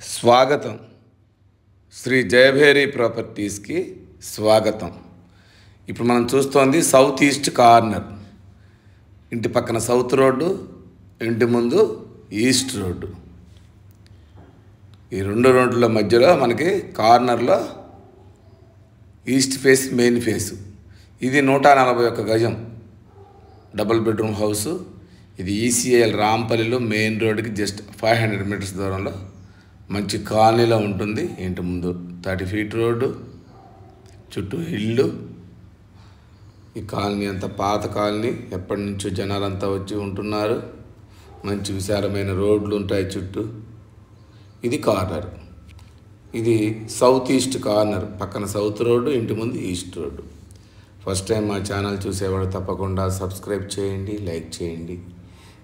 స్వాగతం. శ్రీ జయభేరి ప్రాపర్టీస్కి స్వాగతం. ఇప్పుడు మనం చూస్తోంది సౌత్ ఈస్ట్ కార్నర్. ఇంటి పక్కన సౌత్ రోడ్డు, ఇంటి ముందు ఈస్ట్ రోడ్డు. ఈ రెండు రోడ్ల మధ్యలో మనకి కార్నర్లో ఈస్ట్ ఫేస్ మెయిన్ ఫేసు. ఇది 141 గజం డబుల్ బెడ్రూమ్ హౌసు. ఇది ఈసీఐఎల్ రాంపల్లిలో మెయిన్ రోడ్డుకి జస్ట్ 500 మీటర్స్ దూరంలో మంచి కాలనీలో ఉంటుంది. ఇంటి ముందు 30 ఫీట్ రోడ్డు, చుట్టూ ఇల్లు. ఈ కాలనీ అంతా పాత కాలనీ, ఎప్పటి నుంచో జనాలంతా వచ్చి ఉంటున్నారు. మంచి విశాలమైన రోడ్లు ఉంటాయి చుట్టూ. ఇది కార్నర్. ఇది సౌత్ ఈస్ట్ కార్నర్. పక్కన సౌత్ రోడ్డు, ఇంటి ముందు ఈస్ట్ రోడ్డు. ఫస్ట్ టైం మా ఛానల్ చూసేవాడు తప్పకుండా సబ్స్క్రైబ్ చేయండి, లైక్ చేయండి,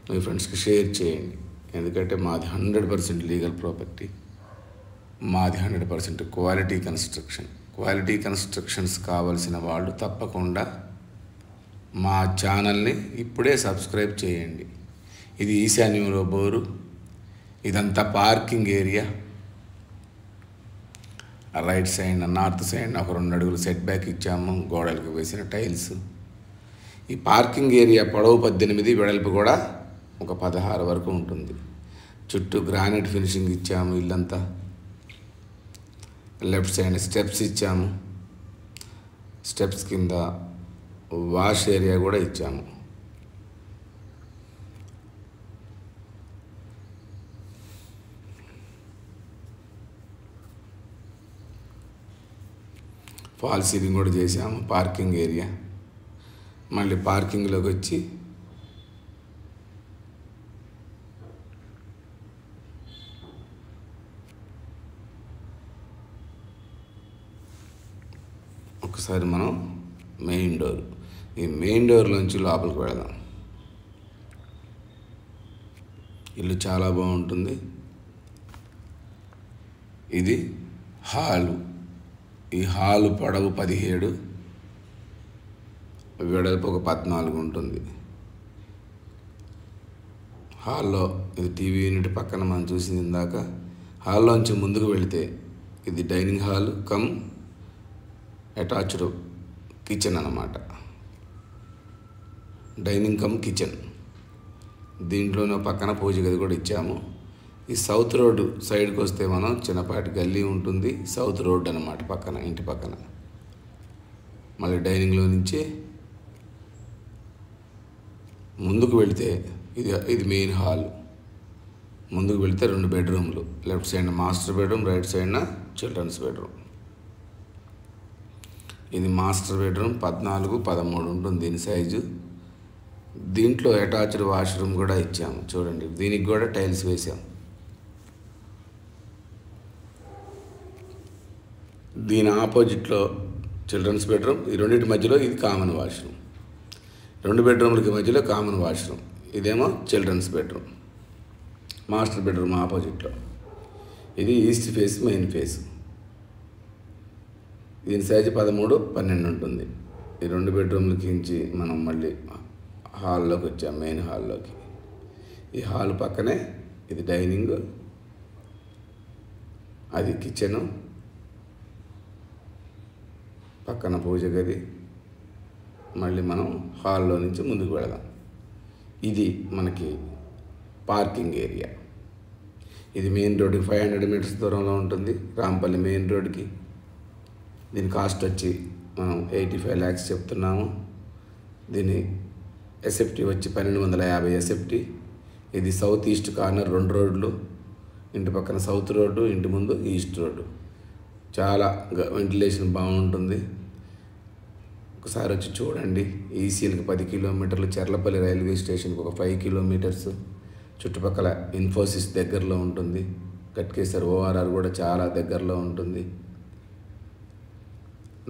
మీ ఫ్రెండ్స్కి షేర్ చేయండి. ఎందుకంటే మాది 100% లీగల్ ప్రాపర్టీ, మాది 100% క్వాలిటీ కన్స్ట్రక్షన్. క్వాలిటీ కన్స్ట్రక్షన్స్ కావాల్సిన వాళ్ళు తప్పకుండా మా ఛానల్ని ఇప్పుడే సబ్స్క్రైబ్ చేయండి. ఇది ఈశాన్యంలో బోరు. ఇదంతా parking area. Right side north side ఒక 2 అడుగులు సెట్ బ్యాక్ ఇచ్చాము, గోడలకు వేసిన టైల్స్. ఈ పార్కింగ్ ఏరియా పొడవు 18, వెడల్పు కూడా ఒక 16 వరకు ఉంటుంది. చుట్టూ గ్రానైట్ ఫినిషింగ్ ఇచ్చాము. ఇల్లంతా లెఫ్ట్ సైడ్ స్టెప్స్ ఇచ్చాము. స్టెప్స్ కింద వాష్ ఏరియా కూడా ఇచ్చాము. ఫాల్ సీలింగ్ కూడా చేసాము. Parking area. మళ్ళీ పార్కింగ్లోకి వచ్చి ఒకసారి మనం మెయిన్ డోర్, ఈ మెయిన్ డోర్లోంచి లోపలికి వెళదాం. ఇల్లు చాలా బాగుంటుంది. ఇది హాలు. ఈ హాలు పొడవు 17, వెడల్పు ఒక 14 ఉంటుంది. హాల్లో ఇది టీవీ యూనిట్ పక్కన మనం చూసింది ఇందాక. హాల్లోంచి ముందుకు వెళితే ఇది dining hall cum attached kitchen అన్నమాట. Dining cum kitchen. దీంట్లోనే పక్కన పూజ గది కూడా ఇచ్చాము. ఈ సౌత్ రోడ్డు సైడ్కి వస్తే మనం చిన్నపాటి గల్లీ ఉంటుంది. సౌత్ రోడ్ అన్నమాట పక్కన, ఇంటి పక్కన. మళ్ళీ డైనింగ్లో నుంచి ముందుకు వెళితే ఇది మెయిన్ హాల్. ముందుకు వెళితే 2 బెడ్రూమ్లు. Left side master bedroom, right సైడ్న చిల్డ్రన్స్ బెడ్రూమ్. ఇది మాస్టర్ బెడ్రూమ్ 14, 13 ఉంటుంది దీని సైజు. దీంట్లో అటాచ్డ్ వాష్రూమ్ కూడా ఇచ్చాము. చూడండి, దీనికి కూడా టైల్స్ వేసాం. దీని ఆపోజిట్లో చిల్డ్రన్స్ బెడ్రూమ్. ఈ రెండింటి మధ్యలో ఇది కామన్ వాష్రూమ్. 2 బెడ్రూమ్లకి మధ్యలో కామన్ వాష్రూమ్. ఇదేమో చిల్డ్రన్స్ బెడ్రూమ్. మాస్టర్ బెడ్రూమ్ ఆపోజిట్లో. ఇది ఈస్ట్ ఫేస్ మెయిన్ ఫేస్. దీని సైజు 13, 12 ఉంటుంది. ఈ 2 బెడ్రూమ్లకి నుంచి మనం మళ్ళీ హాల్లోకి వచ్చాం, మెయిన్ హాల్లోకి. ఈ హాల్ పక్కనే ఇది డైనింగ్, అది కిచెను, పక్కన పూజ గది. మళ్ళీ మనం హాల్లో నుంచి ముందుకు వెళదాం. ఇది మనకి పార్కింగ్ ఏరియా. ఇది మెయిన్ రోడ్డుకి 500 మీటర్స్ దూరంలో ఉంటుంది, రాంపల్లి మెయిన్ రోడ్డుకి. దీని కాస్ట్ వచ్చి మనం 85 lakhs చెప్తున్నాము. దీని ఎస్ఎఫ్టీ వచ్చి 1250 ఎస్ఎఫ్టీ. ఇది సౌత్ ఈస్ట్ కార్నర్, 2 రోడ్లు. ఇంటి పక్కన సౌత్ రోడ్డు, ఇంటి ముందు ఈస్ట్ రోడ్డు. చాలా వెంటిలేషన్ బాగుంటుంది. ఒకసారి వచ్చి చూడండి. ఈసీఎల్కి 10 కిలోమీటర్లు, చెర్లపల్లి రైల్వే స్టేషన్కి ఒక 5 కిలోమీటర్స్. చుట్టుపక్కల ఇన్ఫోసిస్ దగ్గరలో ఉంటుంది. గట్కేసర్ ఓఆర్ఆర్ కూడా చాలా దగ్గరలో ఉంటుంది.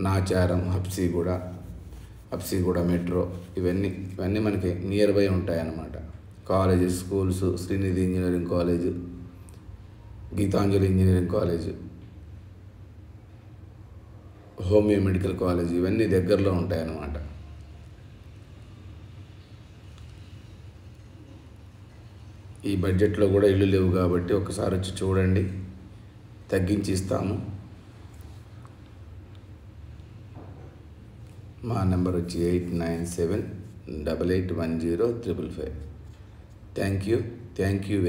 నాచారం, హబ్సీగూడ మెట్రో, ఇవన్నీ మనకి నియర్ బై ఉంటాయన్నమాట. Colleges, schools, Srinidhi engineering college, Geetanjali engineering college, homeo medical college, ఇవన్నీ దగ్గరలో ఉంటాయన్నమాట. ఈ బడ్జెట్లో కూడా ఇల్లు లేవు కాబట్టి ఒకసారి వచ్చి చూడండి. తగ్గించి ఇస్తాము. మా నెంబర్ వచ్చి 8978810555. Thank you very